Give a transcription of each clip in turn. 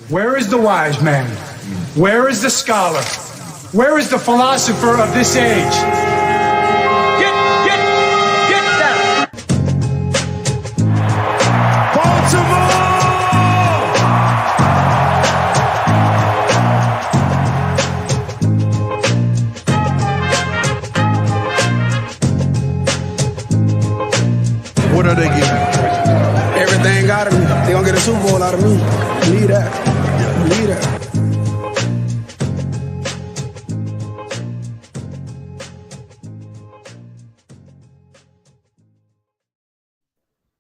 Where is the wise man? Where is the scholar? Where is the philosopher of this age? Get down! Baltimore! What are they getting? Everything out of me. They gonna get a Super Bowl out of me. Believe that. Believe that.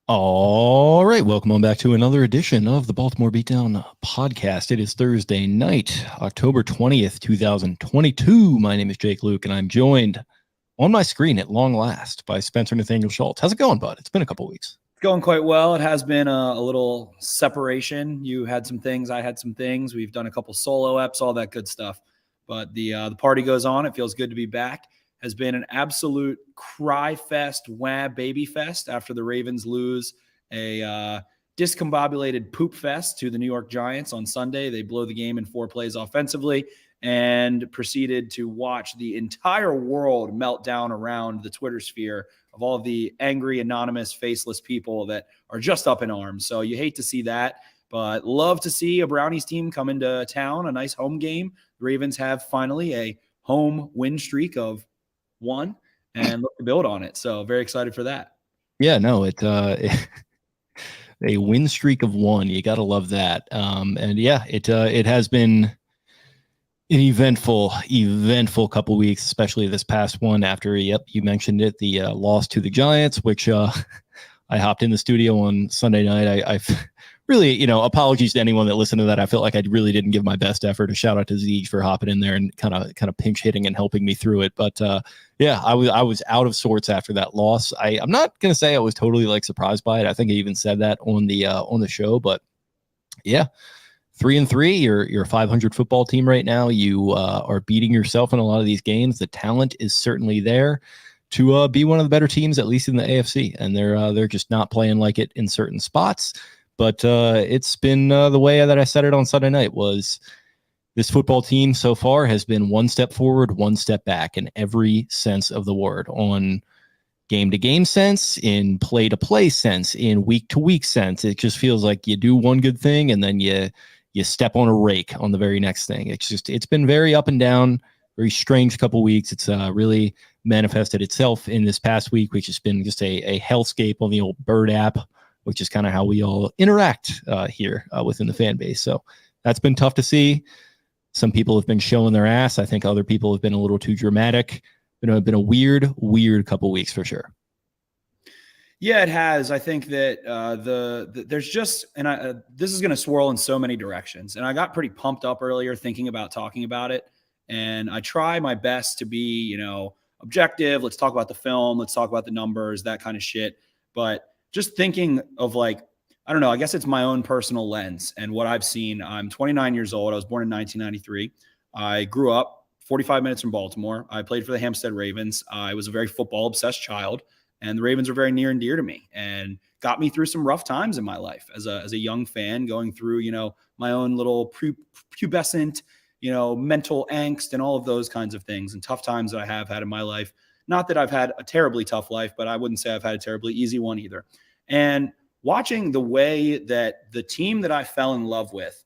All right, welcome on back to another edition of the Baltimore Beatdown podcast. It is Thursday night, October 20th, 2022. My name is Jake Luke, and I'm joined on my screen at long last by Spencer Nathaniel Schultz. How's it going, bud? It's been a couple weeks. It's going quite well. It has been a little separation. You had some things, I had some things. We've done a couple solo eps, all that good stuff. But the party goes on. It feels good to be back. Has been an absolute cry fest, wah baby fest after the Ravens lose a discombobulated poop fest to the New York Giants on Sunday. They blow the game in 4 plays offensively and proceeded to watch the entire world melt down around the Twitter sphere of all of the angry, anonymous, faceless people that are just up in arms. So you hate to see that, but love to see a Brownies team come into town, a nice home game. The Ravens have finally a home win streak of 1 and look to build on it. So very excited for that. Yeah, no, a win streak of 1. You got to love that. And yeah, it has been an eventful couple weeks, especially this past one after, you mentioned it, the loss to the Giants, which I hopped in the studio on Sunday night. I really, apologies to anyone that listened to that. I felt like I really didn't give my best effort. A shout out to Zeej for hopping in there and kind of pinch hitting and helping me through it. But yeah, I was out of sorts after that loss. I'm not going to say I was totally surprised by it. I think I even said that on the show, but yeah. 3-3, you're a 500 football team right now. You are beating yourself in a lot of these games. The talent is certainly there to be one of the better teams, at least in the AFC. And they're just not playing like it in certain spots. But it's been the way that I said it on Sunday night was this football team so far has been 1 step forward, 1 step back in every sense of the word, on game-to-game sense, in play-to-play sense, in week-to-week sense. It just feels like you do one good thing and then you step on a rake on the very next thing. It's been very up and down, very strange couple weeks. It's really manifested itself in this past week, which has been just a hellscape on the old Bird app, which is kind of how we all interact here within the fan base. So that's been tough to see. Some people have been showing their ass. I think other people have been a little too dramatic. Been a weird couple weeks for sure. Yeah, it has. I think that there's just, and this is going to swirl in so many directions. And I got pretty pumped up earlier thinking about talking about it. And I try my best to be, objective. Let's talk about the film. Let's talk about the numbers, that kind of shit. But just thinking of I don't know, I guess it's my own personal lens and what I've seen. I'm 29 years old. I was born in 1993. I grew up 45 minutes from Baltimore. I played for the Hampstead Ravens. I was a very football obsessed child. And the Ravens are very near and dear to me and got me through some rough times in my life as a young fan, going through, my own little pubescent, mental angst and all of those kinds of things and tough times that I have had in my life. Not that I've had a terribly tough life, but I wouldn't say I've had a terribly easy one either. And watching the way that the team that I fell in love with,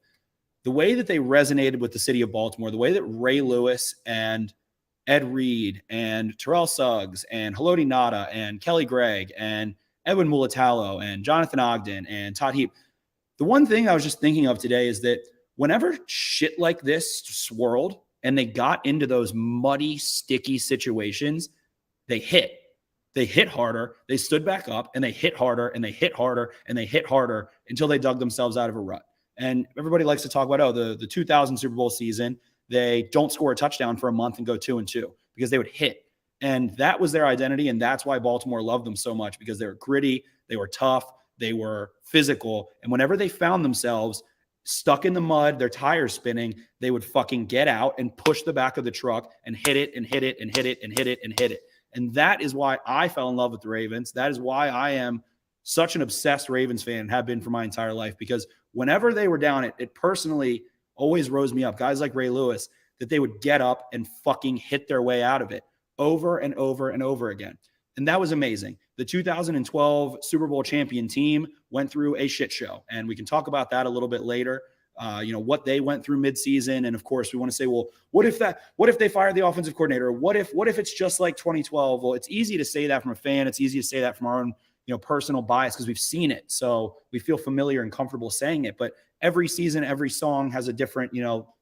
the way that they resonated with the city of Baltimore, the way that Ray Lewis and Ed Reed and Terrell Suggs and Haloti Ngata and Kelly Gregg and Edwin Mulatalo and Jonathan Ogden and Todd Heap. The one thing I was just thinking of today is that whenever shit like this swirled and they got into those muddy, sticky situations, they hit. They hit harder, they stood back up, and they hit harder, and they hit harder, and they hit harder until they dug themselves out of a rut. And everybody likes to talk about, the 2000 Super Bowl season, they don't score a touchdown for a month and go 2-2 because they would hit. And that was their identity. And that's why Baltimore loved them so much, because they were gritty, they were tough, they were physical. And whenever they found themselves stuck in the mud, their tires spinning, they would fucking get out and push the back of the truck and hit it and hit it and hit it and hit it and hit it. And that is why I fell in love with the Ravens. That is why I am such an obsessed Ravens fan and have been for my entire life, because whenever they were down, it personally always rose me up. Guys like Ray Lewis, that they would get up and fucking hit their way out of it over and over and over again. And that was amazing. The 2012 Super Bowl champion team went through a shit show. And we can talk about that a little bit later. What they went through midseason. And of course we want to say, well, what if they fired the offensive coordinator? What if it's just like 2012? Well, it's easy to say that from a fan. It's easy to say that from our own, personal bias, because we've seen it. So we feel familiar and comfortable saying it, but every season, every song has a different,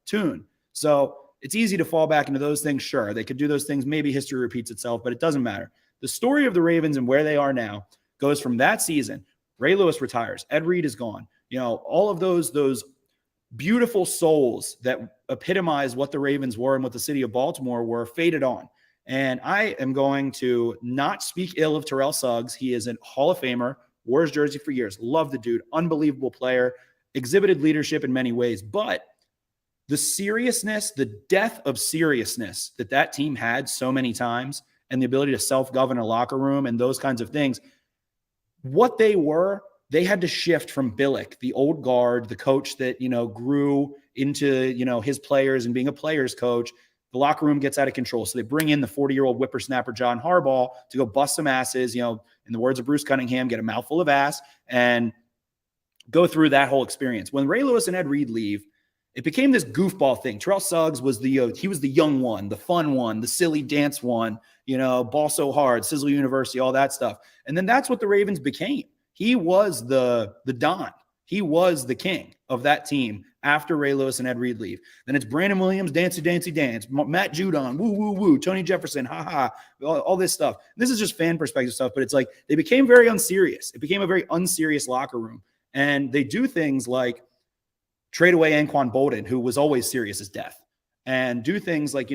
tune. So it's easy to fall back into those things. Sure, they could do those things. Maybe history repeats itself, but it doesn't matter. The story of the Ravens and where they are now goes from that season. Ray Lewis retires. Ed Reed is gone. All of those beautiful souls that epitomize what the Ravens were and what the city of Baltimore were faded on. And I am going to not speak ill of Terrell Suggs. He is a Hall of Famer, wore his jersey for years. Love the dude. Unbelievable player. Exhibited leadership in many ways. But the seriousness, the death of seriousness that team had so many times, and the ability to self-govern a locker room and those kinds of things, what they were, they had to shift from Billick, the old guard, the coach that, grew into, his players and being a player's coach. The locker room gets out of control. So they bring in the 40-year-old whippersnapper, John Harbaugh, to go bust some asses, in the words of Bruce Cunningham, get a mouthful of ass and go through that whole experience. When Ray Lewis and Ed Reed leave, it became this goofball thing. Terrell Suggs was he was the young one, the fun one, the silly dance one, ball so hard, Sizzle University, all that stuff. And then that's what the Ravens became. He was the Don. He was the king of that team after Ray Lewis and Ed Reed leave. Then it's Brandon Williams, Dancy, Dancy, Dance, Matt Judon, woo, woo, woo, Tony Jefferson, ha, ha, all this stuff. This is just fan perspective stuff, but it's like they became very unserious. It became a very unserious locker room. And they do things like trade away Anquan Bolden, who was always serious as death, and do things like,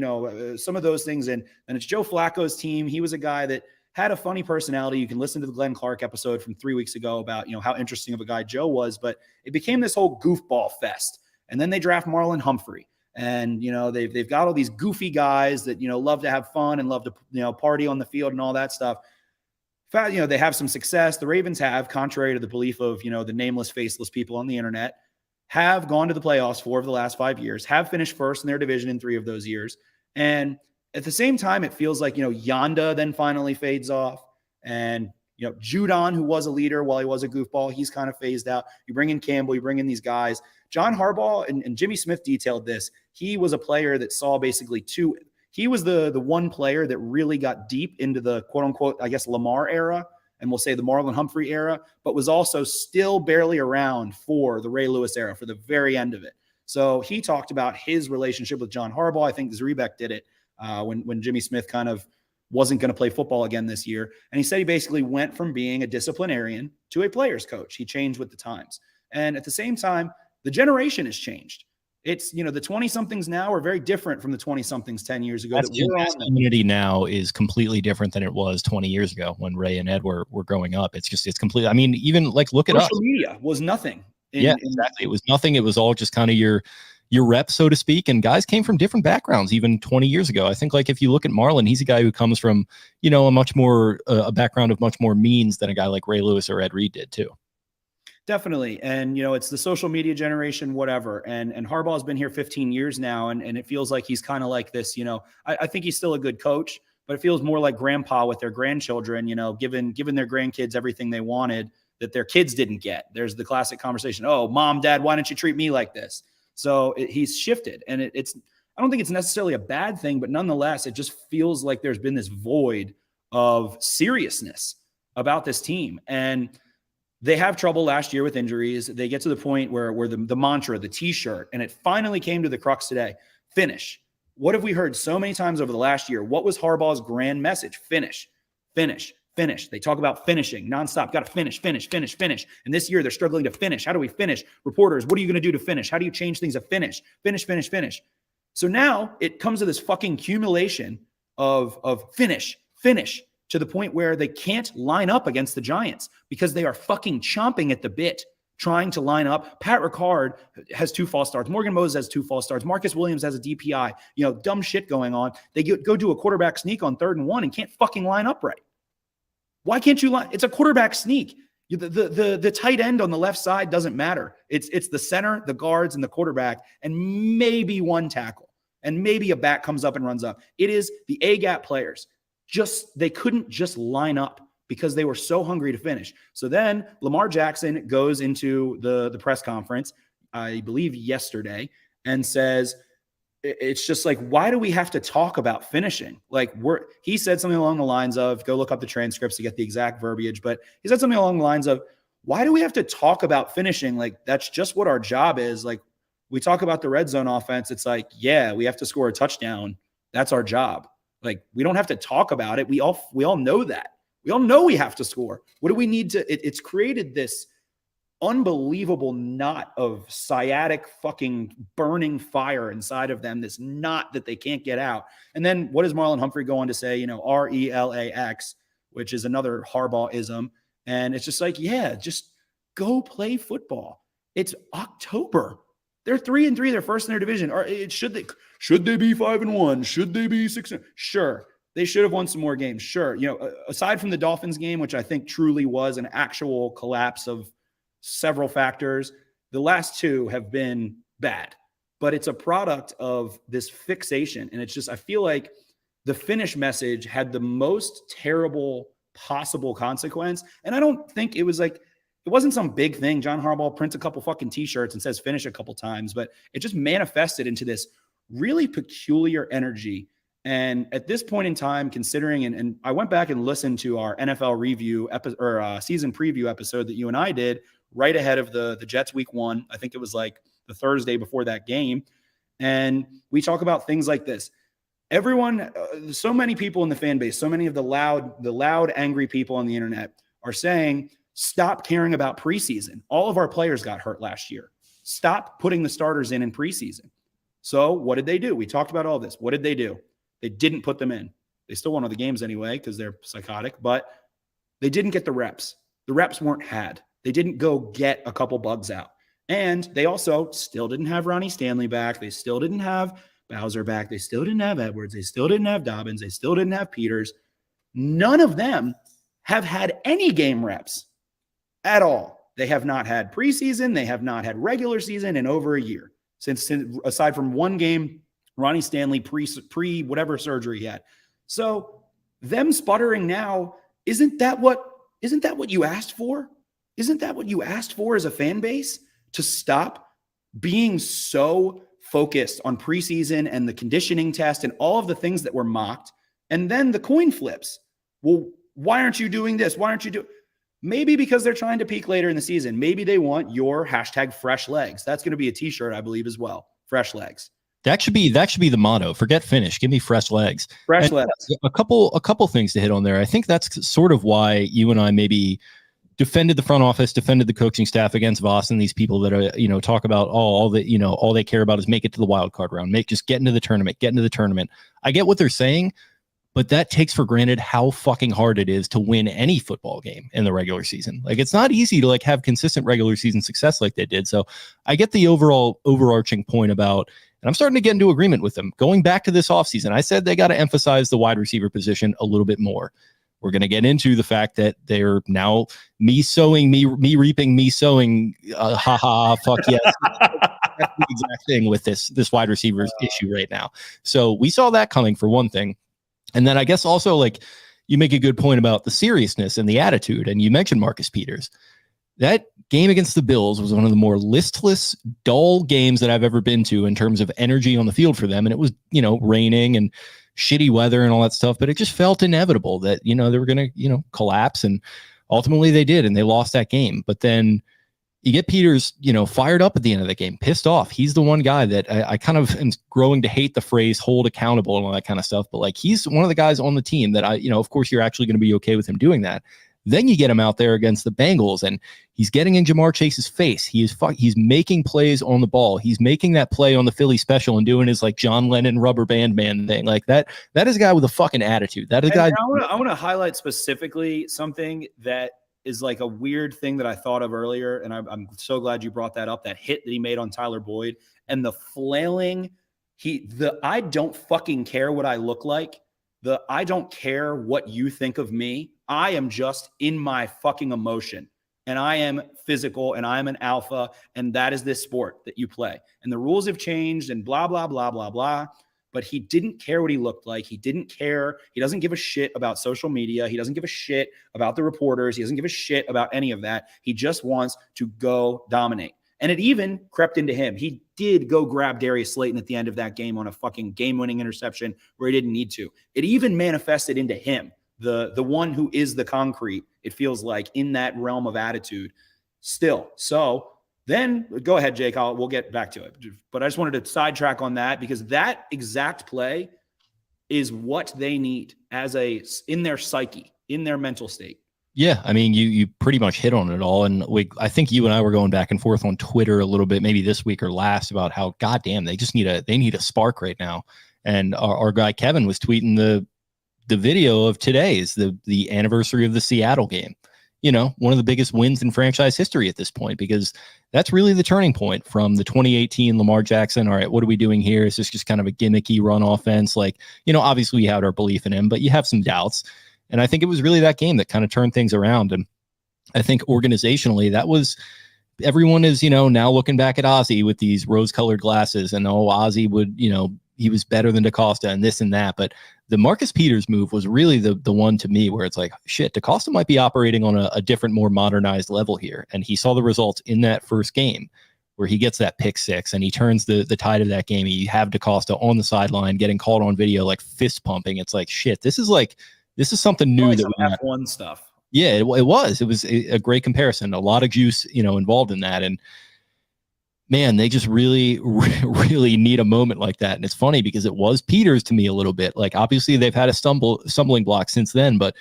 some of those things. And it's Joe Flacco's team. He was a guy that had a funny personality. You can listen to the Glenn Clark episode from 3 weeks ago about, how interesting of a guy Joe was, but it became this whole goofball fest. And then they draft Marlon Humphrey, and, they've got all these goofy guys that, love to have fun and love to, party on the field and all that stuff. They have some success. The Ravens have, contrary to the belief of, the nameless, faceless people on the internet, have gone to the playoffs 4 of the last 5 years, have finished first in their division in 3 of those years. And at the same time, it feels like, Yanda then finally fades off. And, Judon, who was a leader while he was a goofball, he's kind of phased out. You bring in Campbell, you bring in these guys. John Harbaugh and Jimmy Smith detailed this. He was a player that saw basically he was the one player that really got deep into the quote unquote, I guess, Lamar era, and we'll say the Marlon Humphrey era, but was also still barely around for the Ray Lewis era, for the very end of it. So he talked about his relationship with John Harbaugh. I think Zrebeck did it when Jimmy Smith kind of wasn't going to play football again this year. And he said he basically went from being a disciplinarian to a player's coach. He changed with the times. And at the same time, the generation has changed. It's, the 20-somethings now are very different from the 20-somethings 10 years ago. That community now is completely different than it was 20 years ago when Ray and Ed were growing up. It's completely, I mean, even like look at us. Social media was nothing. Exactly. It was nothing. It was all just kind of your rep, so to speak. And guys came from different backgrounds even 20 years ago. I think like if you look at Marlon, he's a guy who comes from, a much more, a background of much more means than a guy like Ray Lewis or Ed Reed did too. Definitely. And, it's the social media generation, whatever. And Harbaugh's been here 15 years now. And it feels like he's kind of like this, I think he's still a good coach, but it feels more like grandpa with their grandchildren, giving their grandkids everything they wanted that their kids didn't get. There's the classic conversation. Oh, mom, dad, why don't you treat me like this? So he's shifted, and it's, I don't think it's necessarily a bad thing, but nonetheless, it just feels like there's been this void of seriousness about this team. And they have trouble last year with injuries. They get to the point where the mantra, the t-shirt, and it finally came to the crux today. Finish. What have we heard so many times over the last year? What was Harbaugh's grand message? Finish, finish, finish. They talk about finishing nonstop. Got to finish, finish, finish, finish. And this year they're struggling to finish. How do we finish? Reporters, what are you going to do to finish? How do you change things to finish? Finish, finish, finish. So now it comes to this fucking accumulation of finish, finish, to the point where they can't line up against the Giants because they are fucking chomping at the bit trying to line up. Pat Ricard has 2 false starts. Morgan Moses has 2 false starts. Marcus Williams has a DPI. Dumb shit going on. They go do a quarterback sneak on 3rd and 1 and can't fucking line up right. Why can't you line? It's a quarterback sneak. The tight end on the left side doesn't matter. It's the center, the guards, and the quarterback, and maybe one tackle, and maybe a back comes up and runs up. It is the A-gap players. They couldn't just line up because they were so hungry to finish. So then Lamar Jackson goes into the press conference, I believe yesterday, and says, it's just like, why do we have to talk about finishing? Like he said something along the lines of, go look up the transcripts to get the exact verbiage, but he said something along the lines of, why do we have to talk about finishing? Like, that's just what our job is. Like, we talk about the red zone offense. It's like, yeah, we have to score a touchdown. That's our job. Like, we don't have to talk about it. We all know that. We all know we have to score. What do we need to, it's created this unbelievable knot of sciatic fucking burning fire inside of them, this knot that they can't get out. And then what does Marlon Humphrey go on to say? RELAX, which is another Harbaugh-ism. And it's just like, yeah, just go play football. It's October. They're 3-3. They're first in their division. Or should they be 5-1? Should they be 6? Sure. They should have won some more games. Sure. Aside from the Dolphins game, which I think truly was an actual collapse of several factors, the last two have been bad, but it's a product of this fixation. And it's just, I feel like the finish message had the most terrible possible consequence. And I don't think it wasn't some big thing. John Harbaugh prints a couple fucking t-shirts and says finish a couple times, but it just manifested into this really peculiar energy. And at this point in time, considering, and I went back and listened to our NFL review season preview episode that you and I did right ahead of the Jets week 1. I think it was like the Thursday before that game. And we talk about things like this. Everyone, so many people in the fan base, so many of the loud, angry people on the internet are saying, stop caring about preseason. All of our players got hurt last year. Stop putting the starters in preseason. So what did they do? We talked about all this. What did they do? They didn't put them in. They still won all the games anyway because they're psychotic, but they didn't get the reps. The reps weren't had. They didn't go get a couple bugs out. And they also still didn't have Ronnie Stanley back. They still didn't have Bowser back. They still didn't have Edwards. They still didn't have Dobbins. They still didn't have Peters. None of them have had any game reps at all. They have not had preseason. They have not had regular season in over a year since aside from one game, Ronnie Stanley pre whatever surgery he had. So them sputtering now, isn't that what you asked for? Isn't that what you asked for as a fan base? To stop being so focused on preseason and the conditioning test and all of the things that were mocked, and then the coin flips. Well, why aren't you doing this? Why aren't you doing? Maybe because they're trying to peak later in the season. Maybe they want your hashtag fresh legs. That's going to be a t-shirt, I believe, as well. Fresh legs. That should be the motto. Forget finish. Give me fresh legs. Fresh legs. A couple things to hit on there. I think that's sort of why you and I maybe defended the front office, defended the coaching staff against Voss and these people that are, talk about all they care about is make it to the wild card round, just get into the tournament. I get what they're saying, but that takes for granted how fucking hard it is to win any football game in the regular season. Like, it's not easy to have consistent regular season success like they did. So I get the overarching point about, and I'm starting to get into agreement with them. Going back to this offseason, I said they got to emphasize the wide receiver position a little bit more. We're going to get into the fact that they're now me sowing, me reaping, me sowing. Fuck yes. That's the exact thing with this wide receivers issue right now. So we saw that coming for one thing. And then I guess also, you make a good point about the seriousness and the attitude. And you mentioned Marcus Peters. That game against the Bills was one of the more listless, dull games that I've ever been to in terms of energy on the field for them. And it was, raining and shitty weather and all that stuff, but it just felt inevitable that, they were going to, collapse. And ultimately they did, and they lost that game. But then you get Peters, fired up at the end of the game, pissed off. He's the one guy that I kind of am growing to hate the phrase hold accountable and all that kind of stuff. But he's one of the guys on the team that of course you're actually going to be okay with him doing that. Then you get him out there against the Bengals, and he's getting in Jamar Chase's face. He's making plays on the ball. He's making that play on the Philly special and doing his John Lennon rubber band man thing. That is a guy with a fucking attitude. That is a guy. I want to highlight specifically something that is a weird thing that I thought of earlier, and I'm so glad you brought that up. That hit that he made on Tyler Boyd and the flailing. I don't fucking care what I look like. I don't care what you think of me. I am just in my fucking emotion. and I am physical and I'm an alpha, and that is this sport that you play. And the rules have changed and blah, blah, blah, blah, blah. But he didn't care what he looked like. He didn't care. He doesn't give a shit about social media. He doesn't give a shit about the reporters. He doesn't give a shit about any of that. He just wants to go dominate. And it even crept into him. He did go grab Darius Slayton at the end of that game on a fucking game-winning interception where he didn't need to. It even manifested into him, the one who is the concrete, it feels like, in that realm of attitude still. So then go ahead, Jake. We'll get back to it. But I just wanted to sidetrack on that because that exact play is what they need in their psyche, in their mental state. Yeah, I mean, you pretty much hit on it all, and I think you and I were going back and forth on Twitter a little bit, maybe this week or last, about how goddamn they just need a spark right now. And our guy Kevin was tweeting the video of today's the anniversary of the Seattle game. You know, one of the biggest wins in franchise history at this point, because that's really the turning point from the 2018 Lamar Jackson. All right, what are we doing here? Is this just kind of a gimmicky run offense? Like, you know, obviously we had our belief in him, but you have some doubts. And I think it was really that game that kind of turned things around. And I think organizationally, that was, everyone is, you know, now looking back at Ozzie with these rose-colored glasses and, oh, Ozzie would, you know, he was better than DaCosta and this and that. But the Marcus Peters move was really the one to me where it's like, shit, DaCosta might be operating on a different, more modernized level here. And he saw the results in that first game where he gets that pick six and he turns the tide of that game. You have DaCosta on the sideline getting called on video, like fist pumping. It's like, shit, this is something new. Like that F1 stuff. Yeah, it was a great comparison. A lot of juice, you know, involved in that. And man, they just really, really need a moment like that. And it's funny because it was Peters to me a little bit. Like, obviously they've had a stumbling block since then, but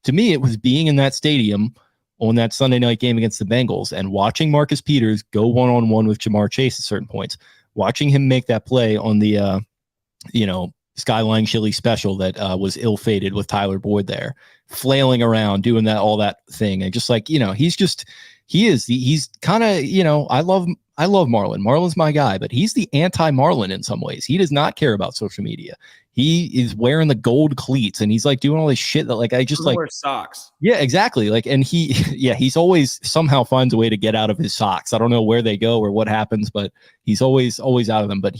to me, it was being in that stadium on that Sunday night game against the Bengals and watching Marcus Peters go one-on-one with Jamar Chase at certain points, watching him make that play on the, Skyline Chili special that was ill-fated with Tyler Boyd there, flailing around, doing all that thing. And just like, you know, he's kind of, you know, I love Marlon. Marlon's my guy, but he's the anti-Marlon in some ways. He does not care about social media. He is wearing the gold cleats and he's like doing all this shit that like, I just like wear socks. Yeah, exactly. Like, and he's always somehow finds a way to get out of his socks. I don't know where they go or what happens, but he's always out of them. But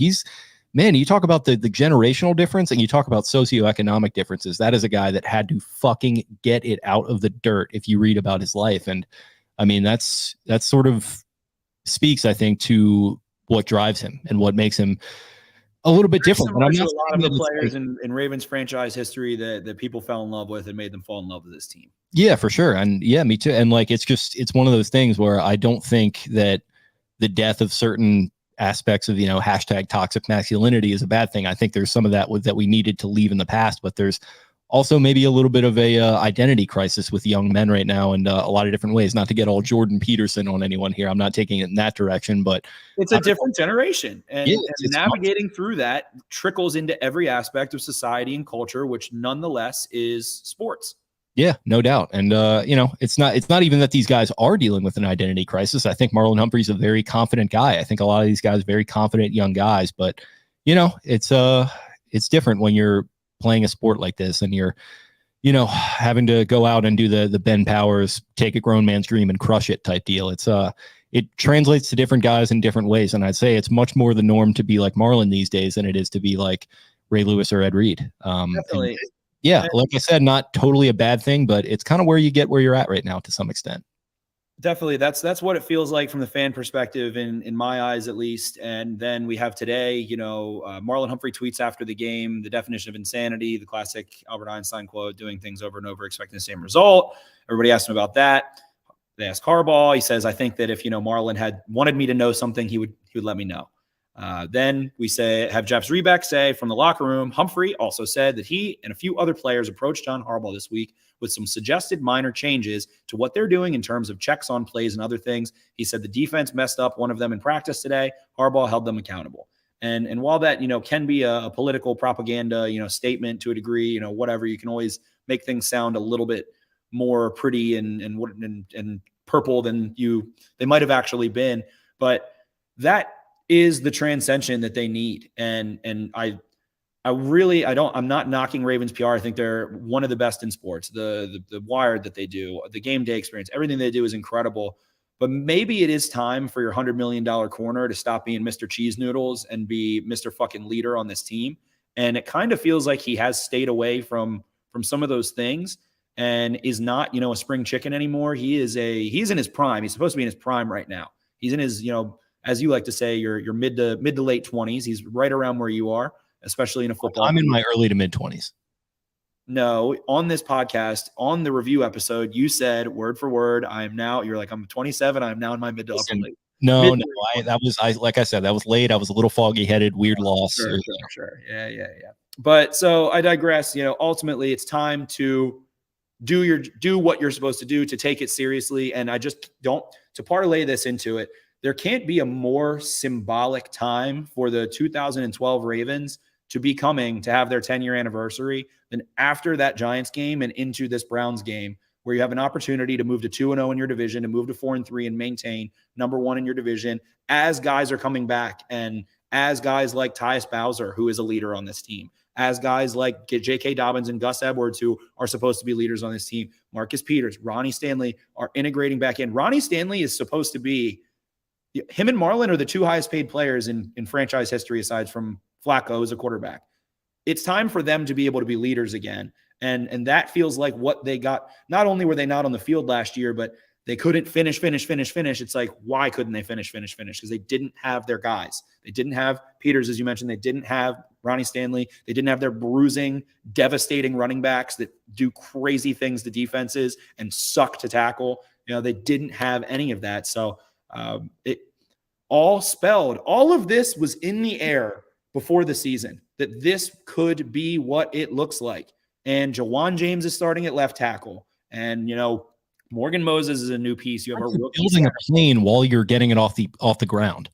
man, you talk about the generational difference and you talk about socioeconomic differences. That is a guy that had to fucking get it out of the dirt if you read about his life. And I mean, that's sort of speaks, I think, to what drives him and what makes him a little bit different. But I'm not a lot of the players in Ravens franchise history that people fell in love with and made them fall in love with this team. Yeah, for sure. And yeah, me too. And like, it's one of those things where I don't think that the death of certain aspects of, you know, hashtag toxic masculinity is a bad thing. I think there's some of that that we needed to leave in the past, but there's also maybe a little bit of a identity crisis with young men right now in a lot of different ways. Not to get all Jordan Peterson on anyone here. I'm not taking it in that direction, but it's a different generation. And, it's navigating through that trickles into every aspect of society and culture, which nonetheless is sports. Yeah, no doubt. And, you know, it's not even that these guys are dealing with an identity crisis. I think Marlon Humphrey's a very confident guy. I think a lot of these guys, very confident young guys, but you know, it's different when you're playing a sport like this and you're, you know, having to go out and do the Ben Powers, take a grown man's dream and crush it type deal. It translates to different guys in different ways. And I'd say it's much more the norm to be like Marlon these days than it is to be like Ray Lewis or Ed Reed. Definitely. Yeah, like I said, not totally a bad thing, but it's kind of where you get where you're at right now to some extent. Definitely. That's what it feels like from the fan perspective in my eyes, at least. And then we have today, you know, Marlon Humphrey tweets after the game, the definition of insanity, the classic Albert Einstein quote, doing things over and over, expecting the same result. Everybody asked him about that. They asked Harbaugh. He says, I think that if, you know, Marlon had wanted me to know something, he would let me know. Then we have Jeff Zrebeck say from the locker room, Humphrey also said that he and a few other players approached John Harbaugh this week with some suggested minor changes to what they're doing in terms of checks on plays and other things. He said the defense messed up one of them in practice today. Harbaugh held them accountable. And while that, you know, can be a political propaganda, you know, statement to a degree, you know, whatever, you can always make things sound a little bit more pretty and purple than they might have actually been. But that is the transcension that they need. And I'm not knocking Ravens PR. I think they're one of the best in sports. The Wired that they do, the game day experience, everything they do is incredible. But maybe it is time for your $100 million corner to stop being Mr. Cheese Noodles and be Mr. fucking leader on this team. And it kind of feels like he has stayed away from some of those things and is not, a spring chicken anymore. He's in his prime. He's supposed to be in his prime right now. He's in his, as you like to say, your mid to late 20s. He's right around where you are, especially in a football. I'm in my early to mid 20s. No, on this podcast, on the review episode, you said word for word, you're like, I'm 27. I'm now in my mid to upper late. No, like I said, that was late. I was a little foggy headed, weird loss. Sure. Yeah. But so I digress. Ultimately it's time to do what you're supposed to do, to take it seriously. And I just don't, to parlay this into it, there can't be a more symbolic time for the 2012 Ravens to be coming to have their 10-year anniversary than after that Giants game and into this Browns game, where you have an opportunity to move to 2-0 in your division, to move to 4-3 and maintain number one in your division as guys are coming back, and as guys like Tyus Bowser, who is a leader on this team, as guys like J.K. Dobbins and Gus Edwards, who are supposed to be leaders on this team, Marcus Peters, Ronnie Stanley are integrating back in. Ronnie Stanley is supposed to be, him and Marlon are the two highest paid players in franchise history aside from Flacco as a quarterback. It's time for them to be able to be leaders again. And that feels like what they got. Not only were they not on the field last year, but they couldn't finish. It's like, why couldn't they finish? Because they didn't have their guys. They didn't have Peters, as you mentioned. They didn't have Ronnie Stanley. They didn't have their bruising, devastating running backs that do crazy things to defenses and suck to tackle. They didn't have any of that. So it all of this was in the air before the season, that this could be what it looks like. And Jawan James is starting at left tackle. And, Morgan Moses is a new piece. You have building a plane while you're getting it off the ground.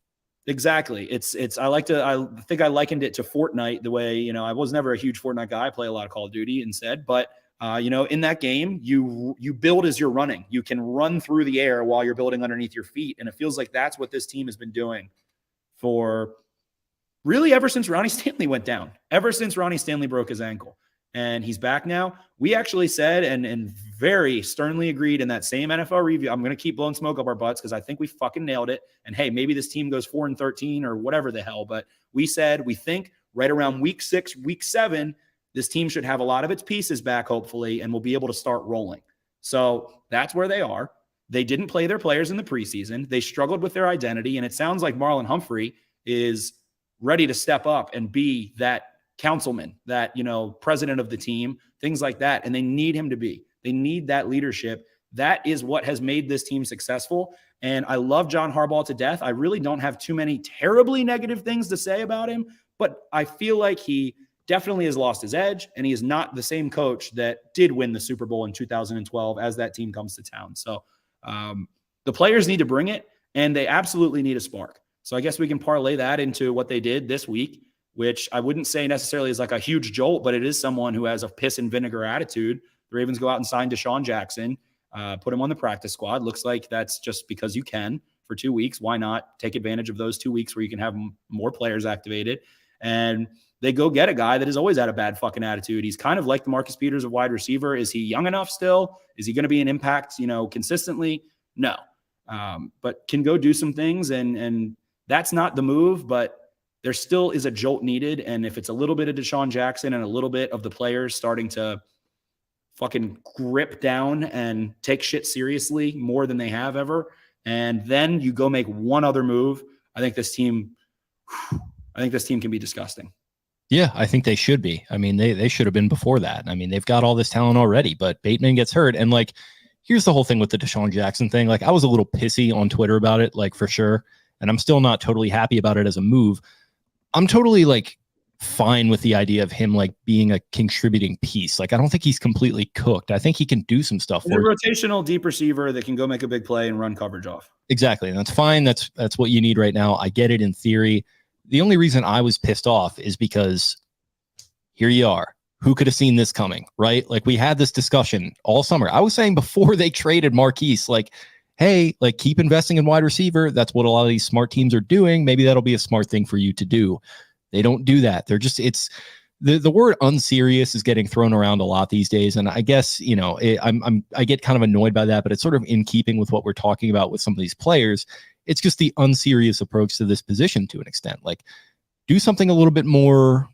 Exactly. I think I likened it to Fortnite the way, I was never a huge Fortnite guy. I play a lot of Call of Duty instead, but in that game, you build as you're running. You can run through the air while you're building underneath your feet. And it feels like that's what this team has been doing for really ever since Ronnie Stanley went down, ever since Ronnie Stanley broke his ankle. And he's back now. We actually said and very sternly agreed in that same NFL review. I'm going to keep blowing smoke up our butts because I think we fucking nailed it. And hey, maybe this team goes 4-13 or whatever the hell. But we said we think right around week 6, week 7, this team should have a lot of its pieces back, hopefully, and we'll be able to start rolling. So that's where they are. They didn't play their players in the preseason. They struggled with their identity. And it sounds like Marlon Humphrey is ready to step up and be that councilman, that, president of the team, things like that. And they need him to be. They need that leadership. That is what has made this team successful. And I love John Harbaugh to death. I really don't have too many terribly negative things to say about him, but I feel like he definitely has lost his edge, and he is not the same coach that did win the Super Bowl in 2012 as that team comes to town. So the players need to bring it, and they absolutely need a spark. So I guess we can parlay that into what they did this week, which I wouldn't say necessarily is like a huge jolt, but it is someone who has a piss and vinegar attitude. The Ravens go out and sign DeSean Jackson, put him on the practice squad. Looks like that's just because you can for 2 weeks. Why not take advantage of those 2 weeks where you can have more players activated? And they go get a guy that has always had a bad fucking attitude. He's kind of like the Marcus Peters of wide receiver. Is he young enough still? Is he going to be an impact, consistently? No. But can go do some things, and that's not the move, but there still is a jolt needed. And if it's a little bit of DeSean Jackson and a little bit of the players starting to fucking grip down and take shit seriously more than they have ever, and then you go make one other move, I think this team can be disgusting. Yeah, I think they should be. I mean, they should have been before that. I mean, they've got all this talent already, but Bateman gets hurt. And here's the whole thing with the DeSean Jackson thing. I was a little pissy on Twitter about it, for sure. And I'm still not totally happy about it as a move. I'm totally fine with the idea of him being a contributing piece. I don't think he's completely cooked. I think he can do some stuff. He's a rotational deep receiver that can go make a big play and run coverage off. Exactly. And that's fine. That's what you need right now. I get it in theory. The only reason I was pissed off is because here you are. Who could have seen this coming, right? We had this discussion all summer. I was saying before they traded Marquise, hey, keep investing in wide receiver. That's what a lot of these smart teams are doing. Maybe that'll be a smart thing for you to do. They don't do that. They're just, the word unserious is getting thrown around a lot these days, and I guess I get kind of annoyed by that, but it's sort of in keeping with what we're talking about with some of these players. It's just the unserious approach to this position to an extent. Like, do something a little bit more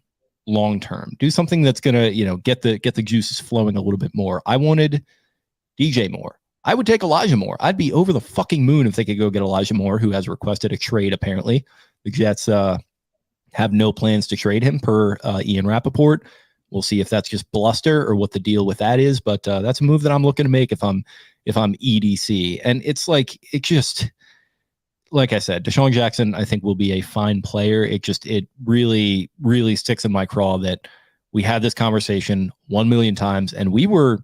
long term. Do something that's gonna get the juices flowing a little bit more. I wanted DJ Moore. I would take Elijah Moore. I'd be over the fucking moon if they could go get Elijah Moore, who has requested a trade. Apparently, the Jets have no plans to trade him per Ian Rappaport. We'll see if that's just bluster or what the deal with that is. But that's a move that I'm looking to make if I'm EDC. And it's like, it just, like I said, Deshaun Jackson, I think, will be a fine player. It really, really sticks in my craw that we had this conversation 1 million times, and we were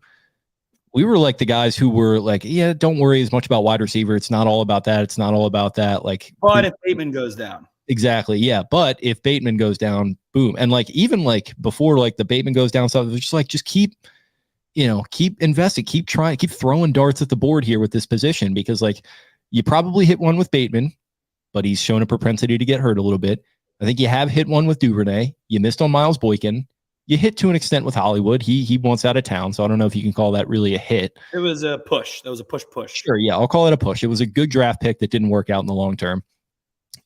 like the guys who were like, yeah, don't worry as much about wide receiver. It's not all about that. It's not all about that. Like, but if Bateman goes down. Exactly. Yeah. But if Bateman goes down, boom. And like, even like before, like the Bateman goes down stuff, it's just like, just keep investing, keep trying, keep throwing darts at the board here with this position, because like you probably hit one with Bateman, but he's shown a propensity to get hurt a little bit. I think you have hit one with Duvernay. You missed on Miles Boykin. You hit to an extent with Hollywood. He wants out of town, so I don't know if you can call that really a hit. It was a push. That was a push. Sure, yeah, I'll call it a push. It was a good draft pick that didn't work out in the long term.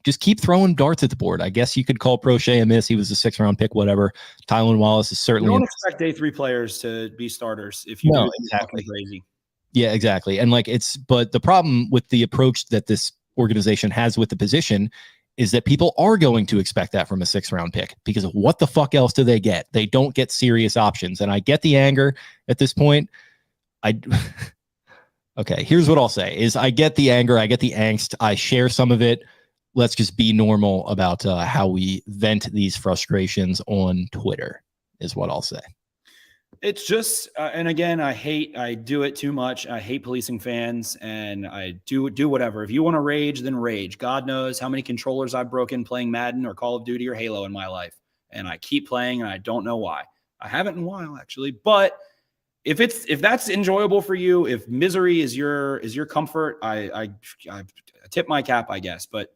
Just keep throwing darts at the board. I guess you could call Prochet a miss. He was a 6th-round pick, whatever. Tylan Wallace is certainly. You don't expect day 3 players to be starters if you do exactly crazy. Yeah, exactly. And like but the problem with the approach that this organization has with the position is that people are going to expect that from a 6th-round pick, because what the fuck else do they get? They don't get serious options. And I get the anger at this point. Okay, here's what I'll say is I get the anger. I get the angst. I share some of it. Let's just be normal about how we vent these frustrations on Twitter is what I'll say. It's just, and again, I do it too much. I hate policing fans, and I do whatever. If you want to rage, then rage. God knows how many controllers I've broken playing Madden or Call of Duty or Halo in my life. And I keep playing, and I don't know why. I haven't in a while, actually. But if that's enjoyable for you, if misery is your comfort, I tip my cap, I guess. But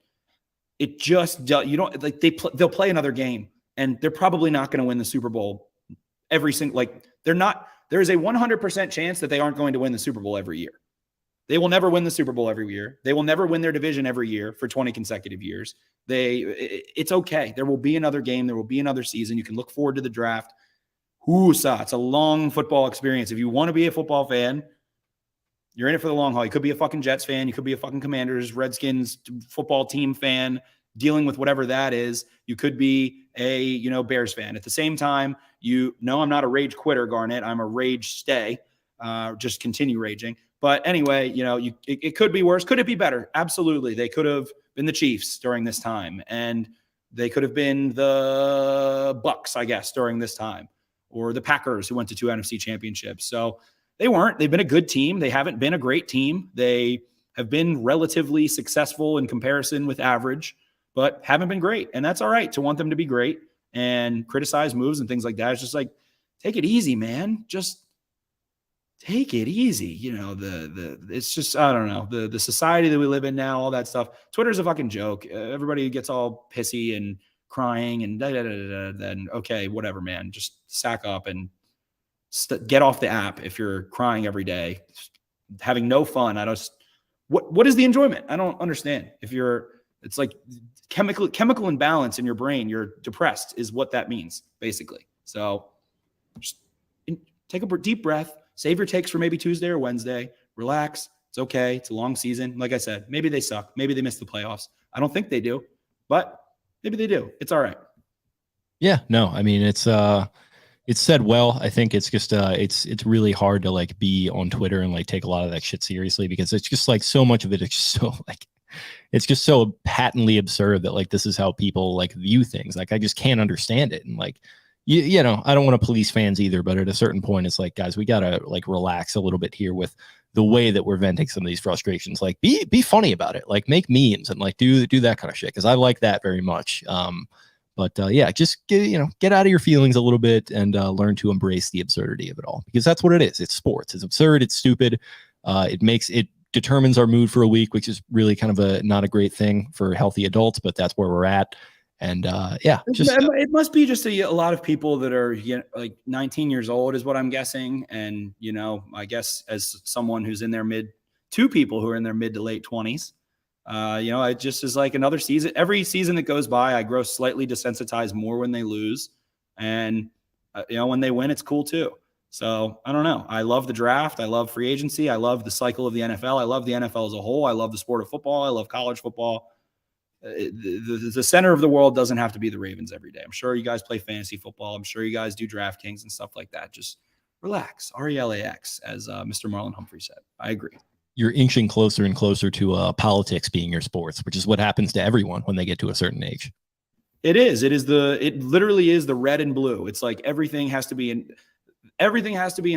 it just, you don't, like, they'll play another game, and they're probably not going to win the Super Bowl every single, like, there is a 100% chance that they aren't going to win the Super Bowl every year. They will never win the Super Bowl every year. They will never win their division every year for 20 consecutive years. It's okay. There will be another game. There will be another season. You can look forward to the draft. It's a long football experience. If you want to be a football fan, you're in it for the long haul. You could be a fucking Jets fan. You could be a fucking Commanders, Redskins football team fan, dealing with whatever that is. You could be a, Bears fan. At the same time, I'm not a rage quitter, Garnett. I'm a rage stay. Just continue raging. But anyway, it could be worse. Could it be better? Absolutely. They could have been the Chiefs during this time, and they could have been the Bucks, I guess, during this time, or the Packers, who went to 2 NFC championships. So they weren't. They've been a good team. They haven't been a great team. They have been relatively successful in comparison with average, but haven't been great. And that's all right to want them to be great and criticize moves and things like that. It's just like, take it easy, man. Just take it easy. It's just, I don't know, the society that we live in now, all that stuff. Twitter's a fucking joke. Everybody gets all pissy and crying and then okay, whatever, man. Just sack up and get off the app if you're crying every day, having no fun. What is the enjoyment? I don't understand. It's like chemical imbalance in your brain. You're depressed is what that means, basically. So just take a deep breath, save your takes for maybe Tuesday or Wednesday, relax. It's okay. It's a long season. Like I said, maybe they suck. Maybe they miss the playoffs. I don't think they do, but maybe they do. It's all right. Yeah, no, I mean, it's said well. I think it's just it's really hard to like be on Twitter and like take a lot of that shit seriously, because it's just like so much of it. It's just so like, it's just so patently absurd that like this is how people like view things. Like I just can't understand it. And like I don't want to police fans either, but at a certain point, it's like, guys, we gotta like relax a little bit here with the way that we're venting some of these frustrations. Like be funny about it. Like make memes and like do that kind of shit, because I like that very much. But just get out of your feelings a little bit and learn to embrace the absurdity of it all, because that's what it is. It's sports. It's absurd. It's stupid. It determines our mood for a week, which is really kind of not a great thing for healthy adults, but that's where we're at. And yeah, just it must be just a lot of people that are like 19 years old is what I'm guessing. And, I guess as someone who's in their two people who are in their mid to late 20s, it just is like another season. Every season that goes by, I grow slightly desensitized more when they lose. And, when they win, it's cool too. So I don't know. I love the draft. I love free agency. I love the cycle of the NFL. I love the NFL as a whole. I love the sport of football. I love college football. The center of the world doesn't have to be the Ravens every day. I'm sure you guys play fantasy football. I'm sure you guys do DraftKings and stuff like that. Just relax. RELAX, as Mr. Marlon Humphrey said. I agree. You're inching closer and closer to politics being your sports, which is what happens to everyone when they get to a certain age. It is. It literally is the red and blue. It's like everything has to be an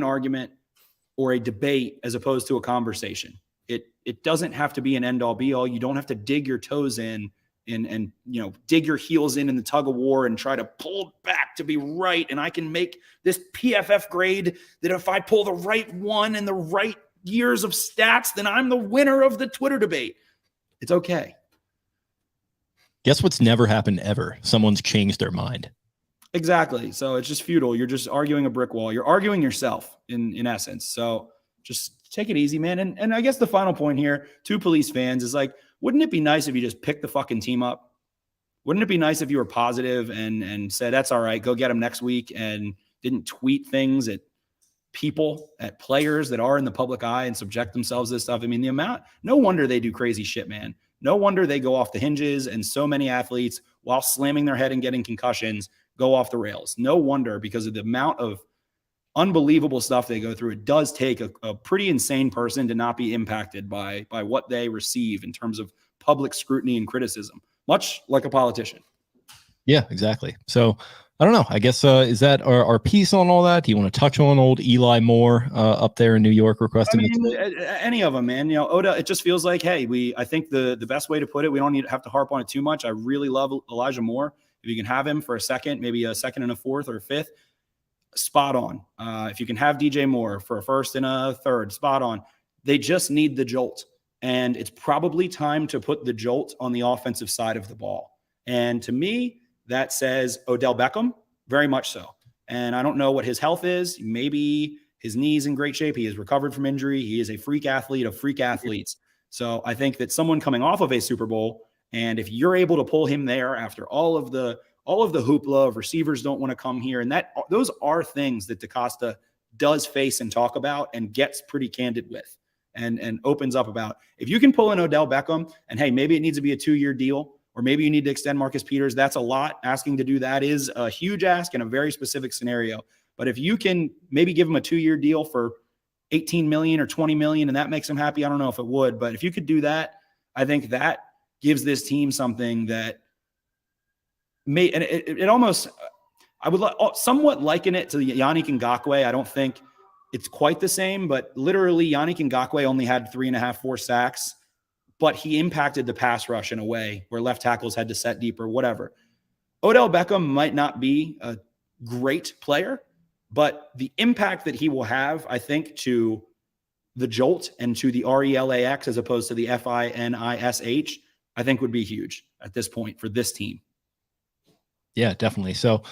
argument or a debate as opposed to a conversation. It doesn't have to be an end all be all. You don't have to dig your toes in and dig your heels in the tug of war and try to pull back to be right. And I can make this PFF grade that if I pull the right one and the right years of stats, then I'm the winner of the Twitter debate. It's okay. Guess what's never happened ever? Someone's changed their mind. Exactly. So it's just futile. You're just arguing a brick wall. You're arguing yourself in essence. So just take it easy, man. And I guess the final point here to police fans is like, wouldn't it be nice if you just picked the fucking team up? Wouldn't it be nice if you were positive and said, that's all right, go get them next week, and didn't tweet things at people, at players that are in the public eye and subject themselves to this stuff? I mean, no wonder they do crazy shit, man. No wonder they go off the hinges, and so many athletes, while slamming their head and getting concussions, go off the rails. No wonder, because of the amount of unbelievable stuff they go through. It does take a pretty insane person to not be impacted by what they receive in terms of public scrutiny and criticism, much like a politician. Yeah, exactly. So I don't know. I guess is that our piece on all that? Do you want to touch on old Eli Moore up there in New York requesting? Any of them, man. Odell. It just feels like, hey, I think the best way to put it, we don't have to harp on it too much. I really love Elijah Moore. If you can have him for a second, maybe a second and a fourth or a fifth, spot on. If you can have DJ Moore for a first and a third, spot on. They just need the jolt. And it's probably time to put the jolt on the offensive side of the ball. And to me, that says Odell Beckham, very much so. And I don't know what his health is. Maybe his knee's in great shape. He has recovered from injury. He is a freak athlete of freak athletes. So I think that someone coming off of a Super Bowl, and if you're able to pull him there after all of the hoopla of receivers don't want to come here, and those are things that DaCosta does face and talk about and gets pretty candid with and opens up about. If you can pull in Odell Beckham, and hey, maybe it needs to be a 2-year deal, or maybe you need to extend Marcus Peters. That's a lot. Asking to do that is a huge ask in a very specific scenario. But if you can maybe give him a 2-year deal for $18 million or $20 million, and that makes him happy, I don't know if it would, but if you could do that, I think that gives this team something that may, and it almost, I would somewhat liken it to the Yannick Ngakoue. I don't think it's quite the same, but literally Yannick Ngakoue only had 3.5, 4 sacks, but he impacted the pass rush in a way where left tackles had to set deeper, whatever. Odell Beckham might not be a great player, but the impact that he will have, I think, to the jolt and to the RELAX as opposed to the FINISH, I think would be huge at this point for this team. Yeah, definitely. So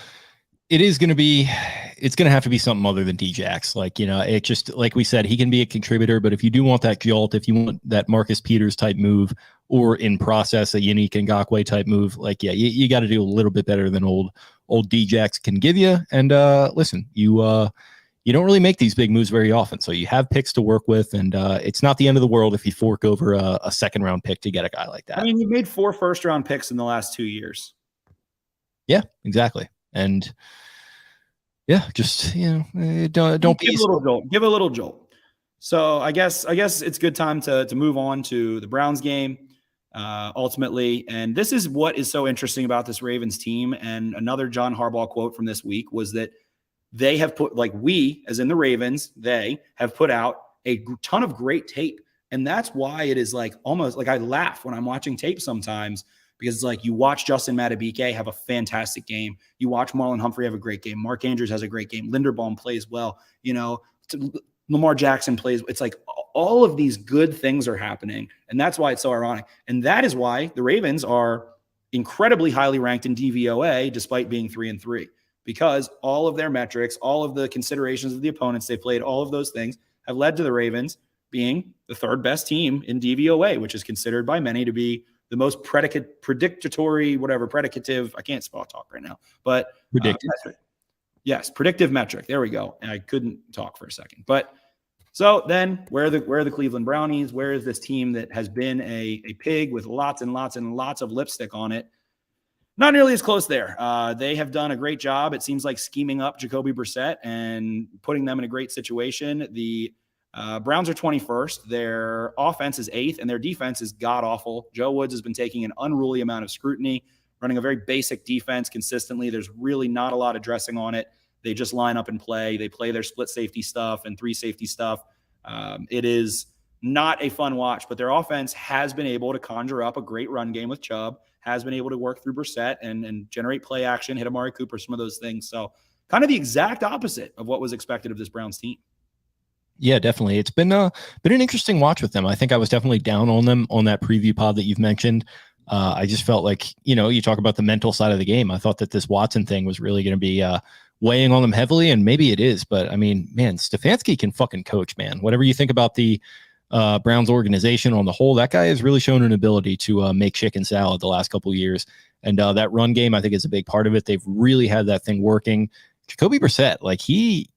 it's going to have to be something other than DJax. Like, it just, like we said, he can be a contributor, but if you do want that jolt, if you want that Marcus Peters type move, or in process, a Yannick Ngakoue type move, like, yeah, you got to do a little bit better than old DJax can give you. And listen, you don't really make these big moves very often. So you have picks to work with, and it's not the end of the world if you fork over a second round pick to get a guy like that. I mean, you made 4 first round picks in the last 2 years. Yeah, exactly. And yeah, just, don't give a little jolt. Give a little jolt. So I guess it's good time to move on to the Browns game ultimately. And this is what is so interesting about this Ravens team. And another John Harbaugh quote from this week was that they have put, like, we, as in the Ravens, they have put out a ton of great tape. And that's why it is like almost like I laugh when I'm watching tape sometimes, because it's like you watch Justin Madubuike have a fantastic game. You watch Marlon Humphrey have a great game. Mark Andrews has a great game. Linderbaum plays well. Lamar Jackson plays. It's like all of these good things are happening. And that's why it's so ironic. And that is why the Ravens are incredibly highly ranked in DVOA despite being 3-3, because all of their metrics, all of the considerations of the opponents they played, all of those things have led to the Ravens being the third best team in DVOA, which is considered by many to be the most predicative, I can't spell talk right now, but Predictive. Yes, predictive metric. There we go. And I couldn't talk for a second. But so then where are the Cleveland Brownies? Where is this team that has been a pig with lots and lots and lots of lipstick on it? Not nearly as close there. They have done a great job, it seems like, scheming up Jacoby Brissett and putting them in a great situation. The Browns are 21st. Their offense is 8th, and their defense is god-awful. Joe Woods has been taking an unruly amount of scrutiny, running a very basic defense consistently. There's really not a lot of dressing on it. They just line up and play. They play their split safety stuff and 3 safety stuff. It is not a fun watch, but their offense has been able to conjure up a great run game with Chubb, has been able to work through Brissett and generate play action, hit Amari Cooper, some of those things. So kind of the exact opposite of what was expected of this Browns team. Yeah, definitely. It's been an interesting watch with them. I think I was definitely down on them on that preview pod that you've mentioned. I just felt like, you talk about the mental side of the game. I thought that this Watson thing was really going to be weighing on them heavily, and maybe it is. But I mean, man, Stefanski can fucking coach, man. Whatever you think about the Browns organization on the whole, that guy has really shown an ability to make chicken salad the last couple of years. And that run game, I think, is a big part of it. They've really had that thing working. Jacoby Brissett, like he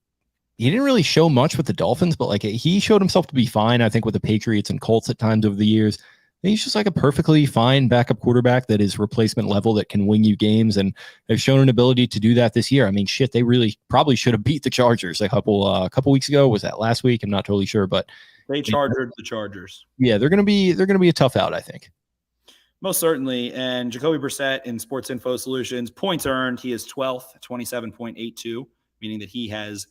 didn't really show much with the Dolphins, but like he showed himself to be fine, I think, with the Patriots and Colts at times over the years. And he's just like a perfectly fine backup quarterback that is replacement level, that can win you games, and they've shown an ability to do that this year. I mean, shit, they really probably should have beat the Chargers a couple weeks ago. Was that last week? I'm not totally sure, but they chargered the Chargers. Yeah, they're gonna be a tough out, I think. Most certainly. And Jacoby Brissett in Sports Info Solutions, points earned, he is 12th, 27.82, meaning that he has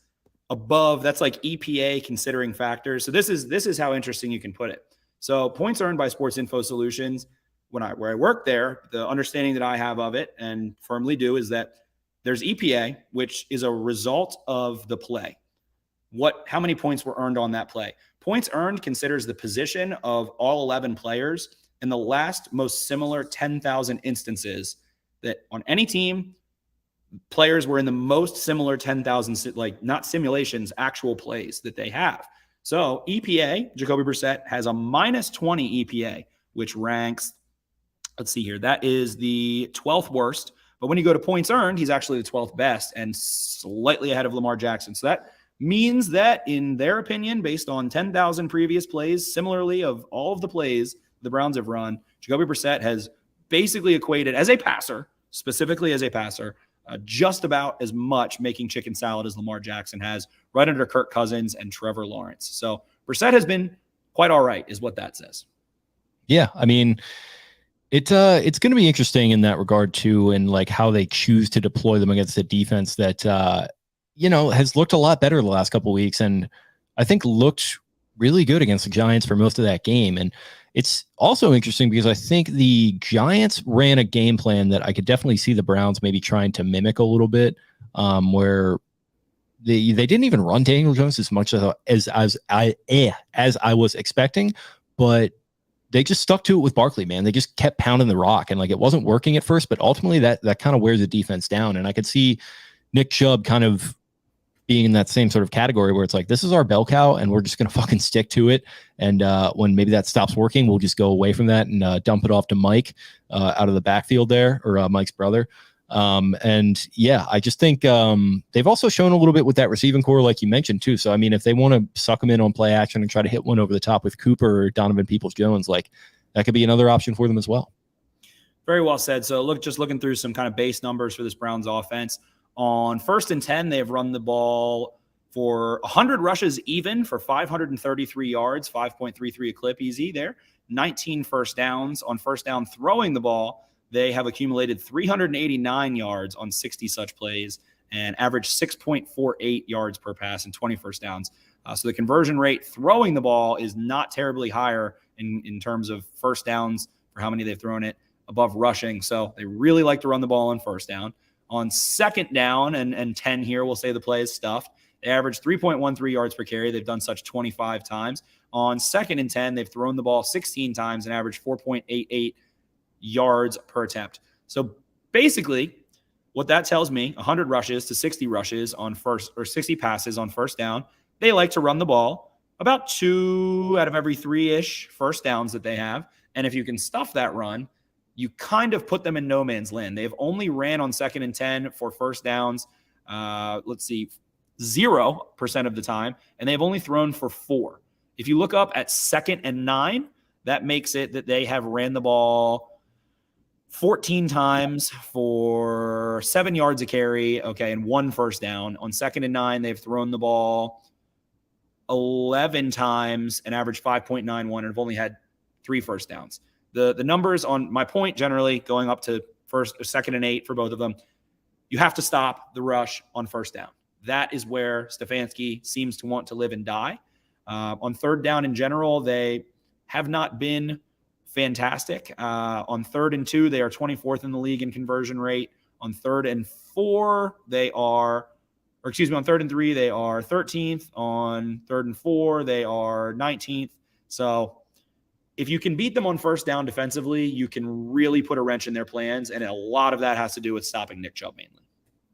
above, that's like EPA considering factors. So this is how interesting you can put it. So points earned by Sports Info Solutions, where I work there, the understanding that I have of it and firmly do is that there's EPA, which is a result of the play. How many points were earned on that play? Points earned considers the position of all 11 players in the last most similar 10,000 instances that on any team, players were in the most similar 10,000, like not simulations, actual plays that they have. So EPA, Jacoby Brissett has a -20 EPA, which ranks, let's see here, that is the 12th worst. But when you go to points earned, he's actually the 12th best and slightly ahead of Lamar Jackson. So that means that, in their opinion, based on 10,000 previous plays, similarly of all of the plays the Browns have run, Jacoby Brissett has basically equated as a passer, specifically as a passer, just about as much making chicken salad as Lamar Jackson has, right under Kirk Cousins and Trevor Lawrence. So Brissett has been quite all right, is what that says. Yeah, I mean, it's going to be interesting in that regard too, and like how they choose to deploy them against the defense that has looked a lot better the last couple of weeks, and I think looked really good against the Giants for most of that game. And it's also interesting because I think the Giants ran a game plan that I could definitely see the Browns maybe trying to mimic a little bit, where they didn't even run Daniel Jones as much as I was expecting, but they just stuck to it with Barkley, man. They just kept pounding the rock, and like it wasn't working at first, but ultimately that kind of wears the defense down. And I could see Nick Chubb kind of being in that same sort of category where it's like, this is our bell cow and we're just going to fucking stick to it. And when maybe that stops working, we'll just go away from that and dump it off to Mike out of the backfield there, or Mike's brother. And yeah, I just think they've also shown a little bit with that receiving core, like you mentioned too. So, I mean, if they want to suck them in on play action and try to hit one over the top with Cooper or Donovan Peoples-Jones, like that could be another option for them as well. Very well said. So looking through some kind of base numbers for this Browns offense. On 1st and 10, they have run the ball for 100 rushes even for 533 yards, 5.33 a clip, easy there. 19 first downs. On first down throwing the ball, they have accumulated 389 yards on 60 such plays and averaged 6.48 yards per pass and 20 first downs. So the conversion rate throwing the ball is not terribly higher in terms of first downs for how many they've thrown it above rushing. So they really like to run the ball on first down. On second down and 10 here, we'll say the play is stuffed. They average 3.13 yards per carry. They've done such 25 times. On 2nd and 10, they've thrown the ball 16 times and averaged 4.88 yards per attempt. So basically, what that tells me, 100 rushes to 60 rushes on first, or 60 passes on first down. They like to run the ball about 2 out of every 3-ish first downs that they have. And if you can stuff that run, you kind of put them in no man's land. They've only ran on 2nd and 10 for first downs. Let's see, 0% of the time, and they've only thrown for 4. If you look up at 2nd and 9, that makes it that they have ran the ball 14 times for 7 yards a carry, okay, and 1 first down. On 2nd and 9, they've thrown the ball 11 times, an average 5.91, and have only had 3 first downs. The numbers on my point generally going up to 1st or 2nd and 8 for both of them. You have to stop the rush on first down. That is where Stefanski seems to want to live and die. On 3rd down in general, they have not been fantastic. On 3rd and 2, they are 24th in the league in conversion rate. On 3rd and 4, they are, or excuse me, on 3rd and 3, they are 13th. On 3rd and 4, they are 19th. So if you can beat them on first down defensively, you can really put a wrench in their plans. And a lot of that has to do with stopping Nick Chubb mainly.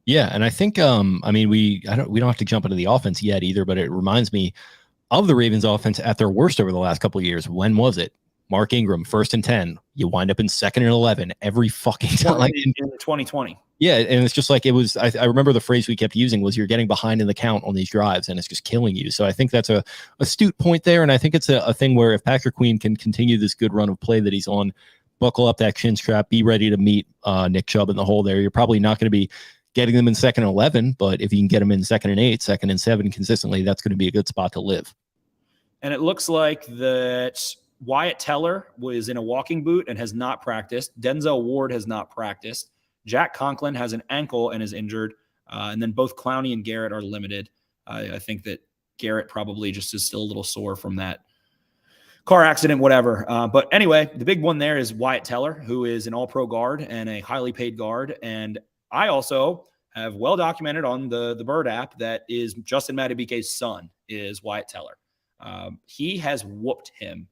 Yeah. And I think, I mean, we don't have to jump into the offense yet either, but it reminds me of the Ravens offense at their worst over the last couple of years. When was it? Mark Ingram, 1st and 10. You wind up in 2nd and 11 every fucking time. Like in 2020. Yeah, and it's just like it was. I remember the phrase we kept using was, "You're getting behind in the count on these drives, and it's just killing you." So I think that's a astute point there, and I think it's a thing where if Patrick Queen can continue this good run of play that he's on, buckle up that chin strap, be ready to meet Nick Chubb in the hole there. You're probably not going to be getting them in 2nd and 11, but if you can get them in 2nd and 8, 2nd and 7 consistently, that's going to be a good spot to live. And it looks like that Wyatt Teller was in a walking boot and has not practiced. Denzel Ward has not practiced. Jack Conklin has an ankle and is injured. And then both Clowney and Garrett are limited. I think that Garrett probably just is still a little sore from that car accident, whatever. But anyway, the big one there is Wyatt Teller, who is an all-pro guard and a highly paid guard. And I also have well documented on the Bird app that is Justin Madubuike's son is Wyatt Teller. He has whooped him.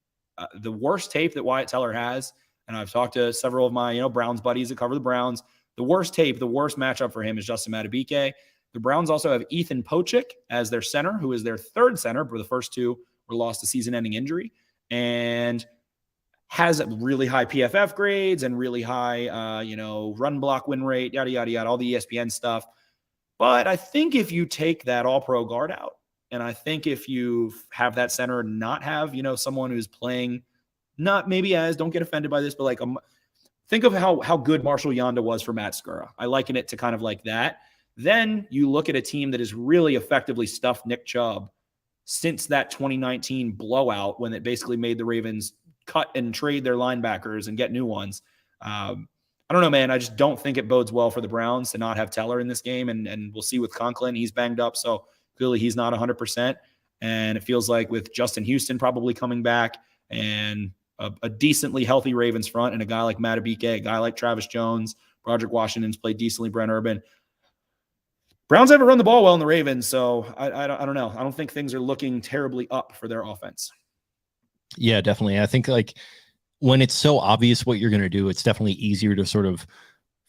The worst tape that Wyatt Teller has, and I've talked to several of my Browns buddies that cover the Browns, the worst tape, the worst matchup for him is Justin Madubuike. The Browns also have Ethan Pochik as their center, who is their 3rd center, but the first 2 were lost to season-ending injury, and has really high PFF grades and really high, run block win rate, yada, yada, yada, all the ESPN stuff. But I think if you take that all-pro guard out, and I think if you have that center not have, someone who's playing, not maybe as, don't get offended by this, but like, think of how good Marshall Yanda was for Matt Skura. I liken it to kind of like that. Then you look at a team that has really effectively stuffed Nick Chubb since that 2019 blowout when it basically made the Ravens cut and trade their linebackers and get new ones. I don't know, man. I just don't think it bodes well for the Browns to not have Teller in this game. And we'll see with Conklin. He's banged up, so clearly he's not 100%. And it feels like with Justin Houston probably coming back and a decently healthy Ravens front and a guy like Madubuike, a guy like Travis Jones, Broderick Washington's played decently, Brent Urban. Browns haven't run the ball well in the Ravens, so I don't know. I don't think things are looking terribly up for their offense. Yeah, definitely. I think like when it's so obvious what you're going to do, it's definitely easier to sort of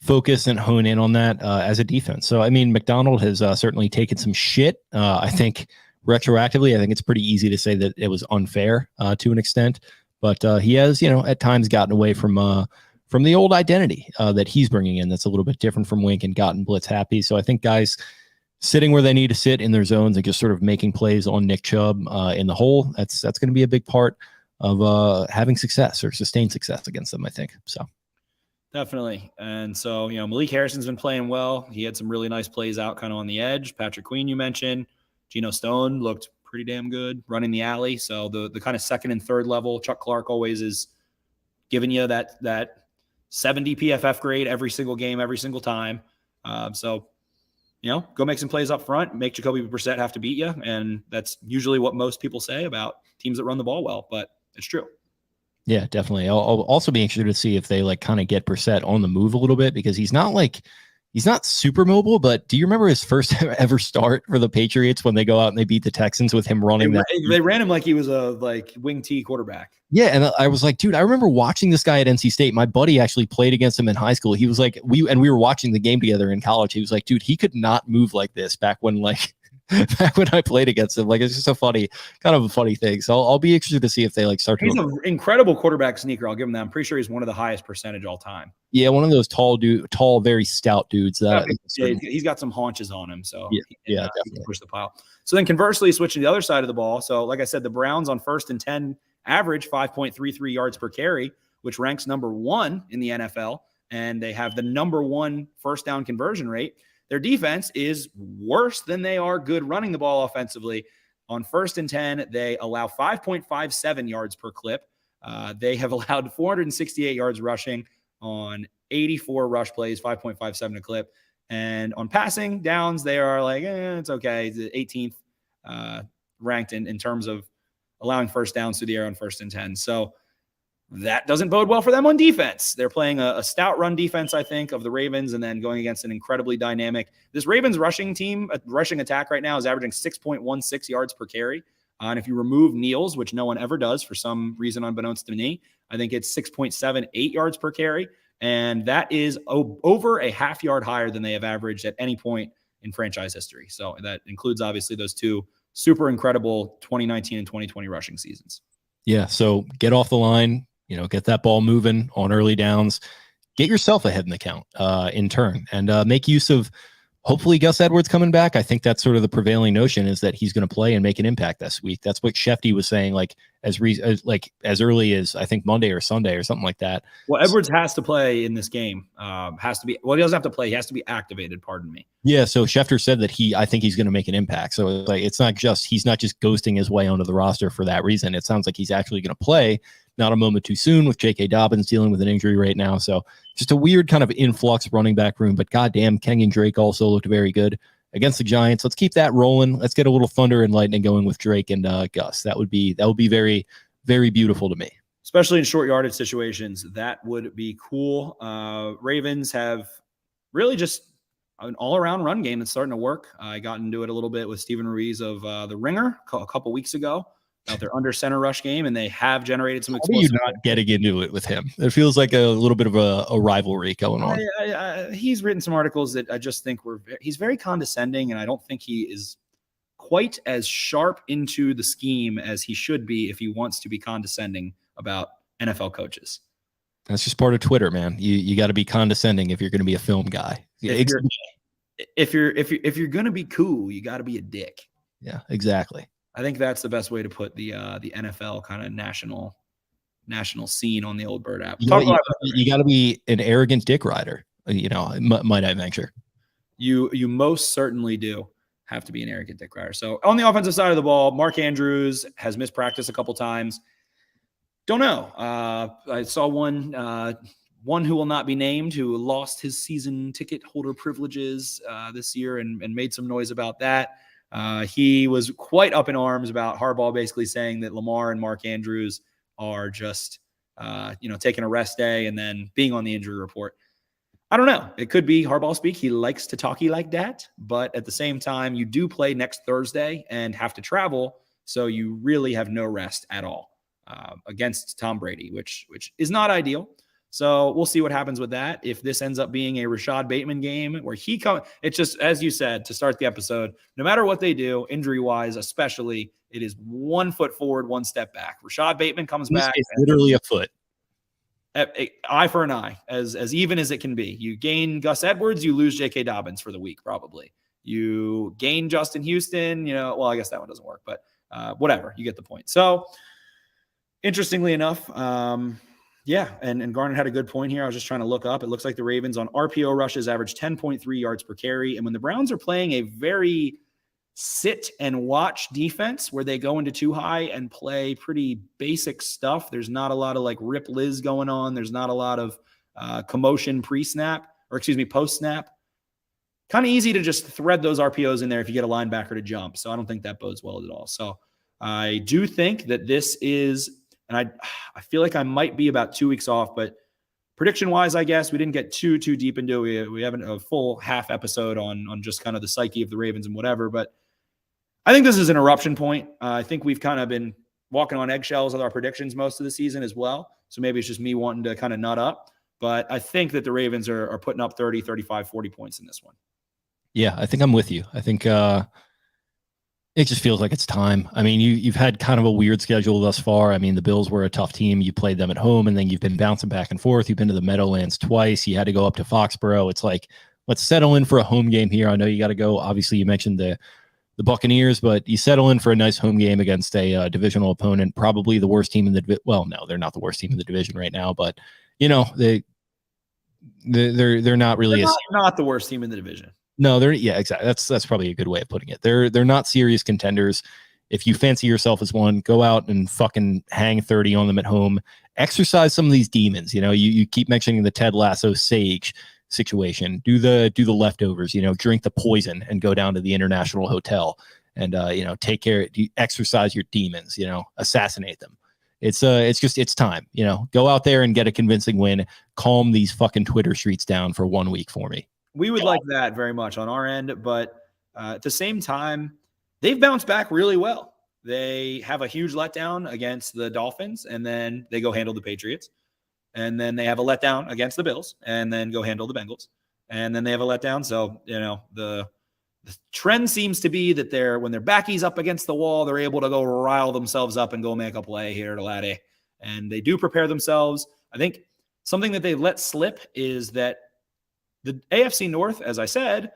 focus and hone in on that as a defense. So, I mean, McDonald has certainly taken some shit. I think retroactively, I think it's pretty easy to say that it was unfair to an extent, but he has, at times gotten away from the old identity that he's bringing in. That's a little bit different from Wink and gotten blitz happy. So I think guys sitting where they need to sit in their zones and just sort of making plays on Nick Chubb in the hole, that's going to be a big part of having success or sustained success against them, I think. So. Definitely. And so, Malik Harrison's been playing well. He had some really nice plays out kind of on the edge. Patrick Queen, you mentioned. Geno Stone looked pretty damn good running the alley. So the kind of 2nd and 3rd level, Chuck Clark always is giving you that 70 PFF grade every single game, every single time. So, go make some plays up front, make Jacoby Brissett have to beat you. And that's usually what most people say about teams that run the ball well, but it's true. Yeah, definitely. I'll also be interested to see if they like kind of get Brissett on the move a little bit, because he's not he's not super mobile, but do you remember his first ever start for the Patriots when they go out and they beat the Texans with him running they ran him like he was a wing T quarterback. Yeah, and I was like, dude, I remember watching this guy at NC State. My buddy actually played against him in high school. He was like, we were watching the game together in college. He was like, dude, he could not move like this back when back when I played against him. Like, it's just kind of a funny thing. So I'll be interested to see if they start. He's an incredible quarterback sneaker. I'll give him that. I'm pretty sure he's one of the highest percentage all time. Yeah, one of those tall, very stout dudes. He's got some haunches on him, so he can push the pile. So then conversely, switching to the other side of the ball. So like I said, the Browns on 1st and 10 average 5.33 yards per carry, which ranks number 1 in the NFL, and they have the number 1 first down conversion rate. Their defense is worse than they are good running the ball offensively. On 1st and 10, they allow 5.57 yards per clip. They have allowed 468 yards rushing on 84 rush plays, 5.57 a clip. And on passing downs, they are it's okay. It's the 18th ranked in terms of allowing first downs through the air on 1st and 10. So that doesn't bode well for them on defense. They're playing a stout run defense, I think, of the Ravens, and then going against an incredibly dynamic. This Ravens rushing attack right now is averaging 6.16 yards per carry. And if you remove Neal's, which no one ever does for some reason unbeknownst to me, I think it's 6.78 yards per carry. And that is over a half yard higher than they have averaged at any point in franchise history. So that includes, obviously, those two super incredible 2019 and 2020 rushing seasons. Yeah, so get off the line. Get that ball moving on early downs, get yourself ahead in the count in turn, and make use of hopefully Gus Edwards coming back. I think that's sort of the prevailing notion, is that he's going to play and make an impact this week. That's what Shefty was saying, as early as I think Monday or Sunday or something like that. Well, Edwards has to play in this game. He doesn't have to play. He has to be activated. Pardon me. Yeah. So Schefter said that I think he's going to make an impact. So he's not just ghosting his way onto the roster for that reason. It sounds like he's actually going to play. Not a moment too soon with J.K. Dobbins dealing with an injury right now. So just a weird kind of influx running back room. But goddamn, Kenyon Drake also looked very good against the Giants. Let's keep that rolling. Let's get a little thunder and lightning going with Drake and Gus. That would be very, very beautiful to me. Especially in short yardage situations, that would be cool. Ravens have really just an all-around run game that's starting to work. I got into it a little bit with Steven Ruiz of The Ringer a couple weeks ago about their under center rush game, and they have generated some explosive. How are you not getting into it with him? It feels like a little bit of a rivalry going on. He's written some articles that I just think he's very condescending, and I don't think he is quite as sharp into the scheme as he should be if he wants to be condescending about NFL coaches. That's just part of Twitter, man. You got to be condescending if you're going to be a film guy. If you're going to be cool, you got to be a dick. Yeah, exactly. I think that's the best way to put the NFL kind of national scene on the old Bird app. You got to be an arrogant dick rider. Might I venture? You most certainly do have to be an arrogant dick rider. So on the offensive side of the ball, Mark Andrews has missed practice a couple times. Don't know. I saw one who will not be named, who lost his season ticket holder privileges this year and made some noise about that. He was quite up in arms about Harbaugh basically saying that Lamar and Mark Andrews are just, taking a rest day and then being on the injury report. I don't know. It could be Harbaugh speak. He likes to talky like that. But at the same time, you do play next Thursday and have to travel. So you really have no rest at all against Tom Brady, which is not ideal. So we'll see what happens with that. If this ends up being a Rashad Bateman game where it's just, as you said, to start the episode, no matter what they do, injury-wise especially, it is 1 foot forward, 1 step back. Rashad Bateman comes back. It's literally a foot. Eye for an eye, as even as it can be. You gain Gus Edwards, you lose J.K. Dobbins for the week, probably. You gain Justin Houston, I guess that one doesn't work, but whatever. You get the point. So, interestingly enough, yeah, and Garnet had a good point here. I was just trying to look up. It looks like the Ravens on RPO rushes average 10.3 yards per carry. And when the Browns are playing a very sit and watch defense where they go into too high and play pretty basic stuff, there's not a lot of Rip Liz going on. There's not a lot of commotion post-snap. Kind of easy to just thread those RPOs in there if you get a linebacker to jump. So I don't think that bodes well at all. So I do think that this is, and I feel like I might be about 2 weeks off, but prediction wise, I guess we didn't get too deep into it. We haven't a full half episode on just kind of the psyche of the Ravens and whatever, but I think this is an eruption point. I think we've kind of been walking on eggshells with our predictions most of the season as well. So maybe it's just me wanting to kind of nut up, but I think that the Ravens are putting up 30, 35, 40 points in this one. Yeah, I think I'm with you. I think it just feels like it's time. I mean, you've had kind of a weird schedule thus far. I mean, the Bills were a tough team. You played them at home, and then you've been bouncing back and forth. You've been to the Meadowlands twice. You had to go up to Foxborough. It's like, let's settle in for a home game here. I know you got to go. Obviously, you mentioned the Buccaneers, but you settle in for a nice home game against a divisional opponent, probably the worst team in the division. Well, no, they're not the worst team in the division right now, but they're not really not the worst team in the division. No, exactly. That's probably a good way of putting it. They're not serious contenders. If you fancy yourself as one, go out and fucking hang 30 on them at home. Exercise some of these demons. You keep mentioning the Ted Lasso Sage situation. Do the leftovers. Drink the poison and go down to the International Hotel and take care. Exercise your demons. Assassinate them. It's time. Go out there and get a convincing win. Calm these fucking Twitter streets down for 1 week for me. We would like that very much on our end, but at the same time, they've bounced back really well. They have a huge letdown against the Dolphins, and then they go handle the Patriots. And then they have a letdown against the Bills, and then go handle the Bengals. And then they have a letdown. So, the trend seems to be that when their backy's up against the wall, they're able to go rile themselves up and go make a play here to Laddie. And they do prepare themselves. I think something that they let slip is that the AFC North, as I said,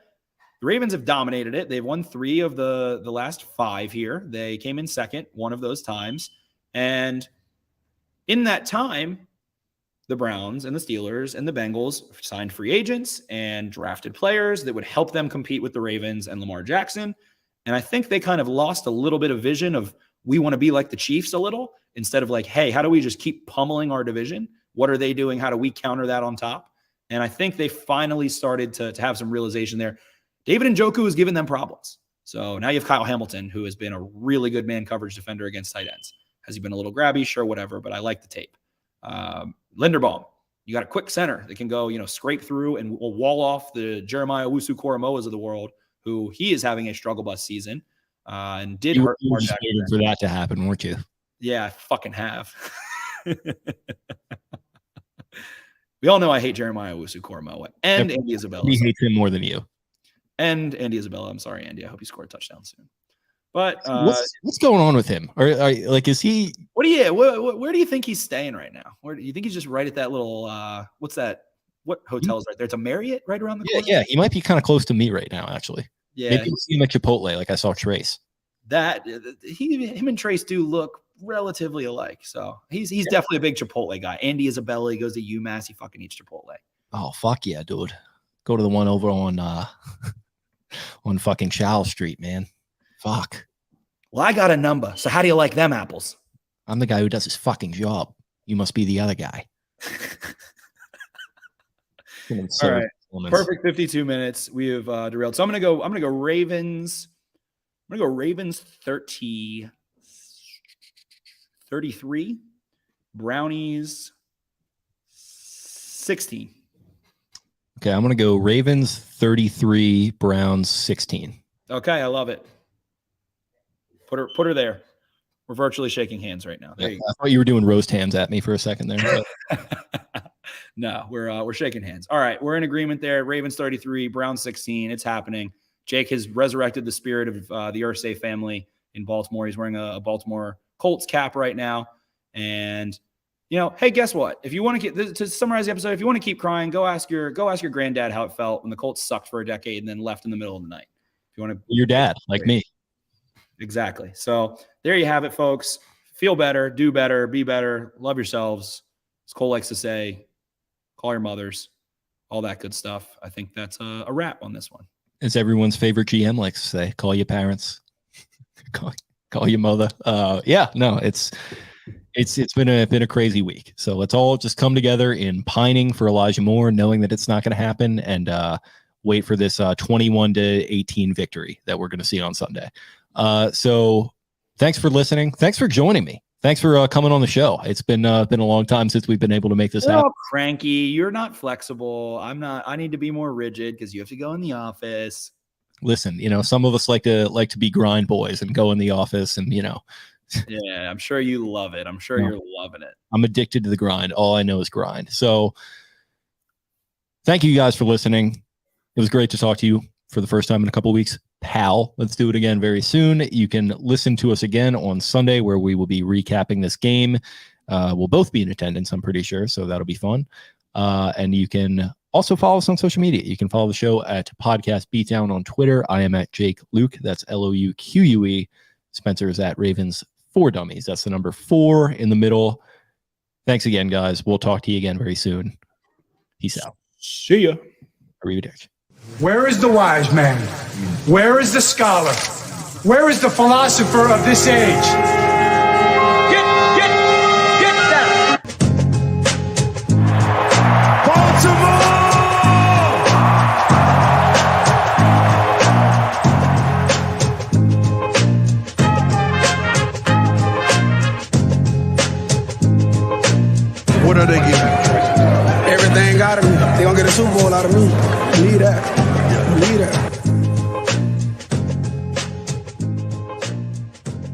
the Ravens have dominated it. They've won 3 of the last 5 here. They came in second one of those times. And in that time, the Browns and the Steelers and the Bengals signed free agents and drafted players that would help them compete with the Ravens and Lamar Jackson. And I think they kind of lost a little bit of vision of we want to be like the Chiefs a little instead of like, hey, how do we just keep pummeling our division? What are they doing? How do we counter that on top? And I think they finally started to have some realization there. David Njoku has given them problems. So now you have Kyle Hamilton, who has been a really good man coverage defender against tight ends. Has he been a little grabby? Sure, whatever, but I like the tape. Linderbaum, you got a quick center that can go, scrape through and will wall off the Jeremiah Owusu-Koramoahs of the world, who he is having a struggle bus season and did hurt Lamar Jackson for that to happen, weren't you? Yeah, I fucking have. We all know I hate Jeremiah Owusu-Koramoah and Andy Isabella. He hates him more than you. And Andy Isabella. I'm sorry, Andy. I hope you score a touchdown soon. But what's going on with him? Or is he? Where do you think he's staying right now? Where do you think he's just right at that little? What's that? What hotel is right there? It's a Marriott right around the corner. Yeah, he might be kind of close to me right now. Actually, yeah. Maybe you'll see him at Chipotle, like I saw Trace. Him and Trace do look relatively alike. So he's definitely a big Chipotle guy. Andy Isabella, he goes to UMass. He fucking eats Chipotle. Oh fuck yeah, dude! Go to the one over on fucking Charles Street, man. Fuck. Well, I got a number. So how do you like them apples? I'm the guy who does his fucking job. You must be the other guy. All right. Perfect 52 minutes. We have derailed. So I'm gonna go Ravens. I'm gonna go Ravens 33. Brownies 16. Okay, I'm gonna go Ravens 33, Browns 16. Okay, I love it. Put her there. We're virtually shaking hands right now. There you go. I thought you were doing roast hands at me for a second there. No, we're shaking hands. All right, we're in agreement there. Ravens 33, Browns 16. It's happening. Jake has resurrected the spirit of the Irsay family in Baltimore. He's wearing a Baltimore Colts cap right now. And hey, guess what? If you want to summarize the episode, if you want to keep crying, go ask your granddad how it felt when the Colts sucked for a decade and then left in the middle of the night. If you want to, your dad, like me. Exactly. So there you have it, folks. Feel better, do better, be better, love yourselves. As Cole likes to say, call your mothers, all that good stuff. I think that's a wrap on this one. As everyone's favorite GM likes to say, call your parents, call your mother. It's been a crazy week. So let's all just come together in pining for Elijah Moore, knowing that it's not going to happen, and wait for this 21-18 victory that we're going to see on Sunday. So thanks for listening. Thanks for joining me. thanks for coming on the show. It's been a long time since we've been able to make this You're happen. all cranky. You're not flexible. I'm not. I need to be more rigid because you have to go in the office. Listen, some of us like to be grind boys and go in the office, and Yeah, I'm sure you love it. I'm sure you're loving it. I'm addicted to the grind. All I know is grind. So thank you guys for listening. It was great to talk to you for the first time in a couple of weeks. Pal, let's do it again very soon. You can listen to us again on Sunday where we will be recapping this game. We'll both be in attendance, I'm pretty sure, so that'll be fun. And you can also follow us on social media. You can follow the show at Podcast Beatdown on Twitter. I am at Jake Luke. That's LOUQUE. Spencer is at Ravens 4 Dummies. That's the number 4 in the middle. Thanks again, guys. We'll talk to you again very soon. Peace out. See ya. Arrivederci. Where is the wise man? Where is the scholar? Where is the philosopher of this age? Get down! Baltimore! What are they getting? Everything out of me. They gonna get a Super Bowl out of me. Believe that. Believe that.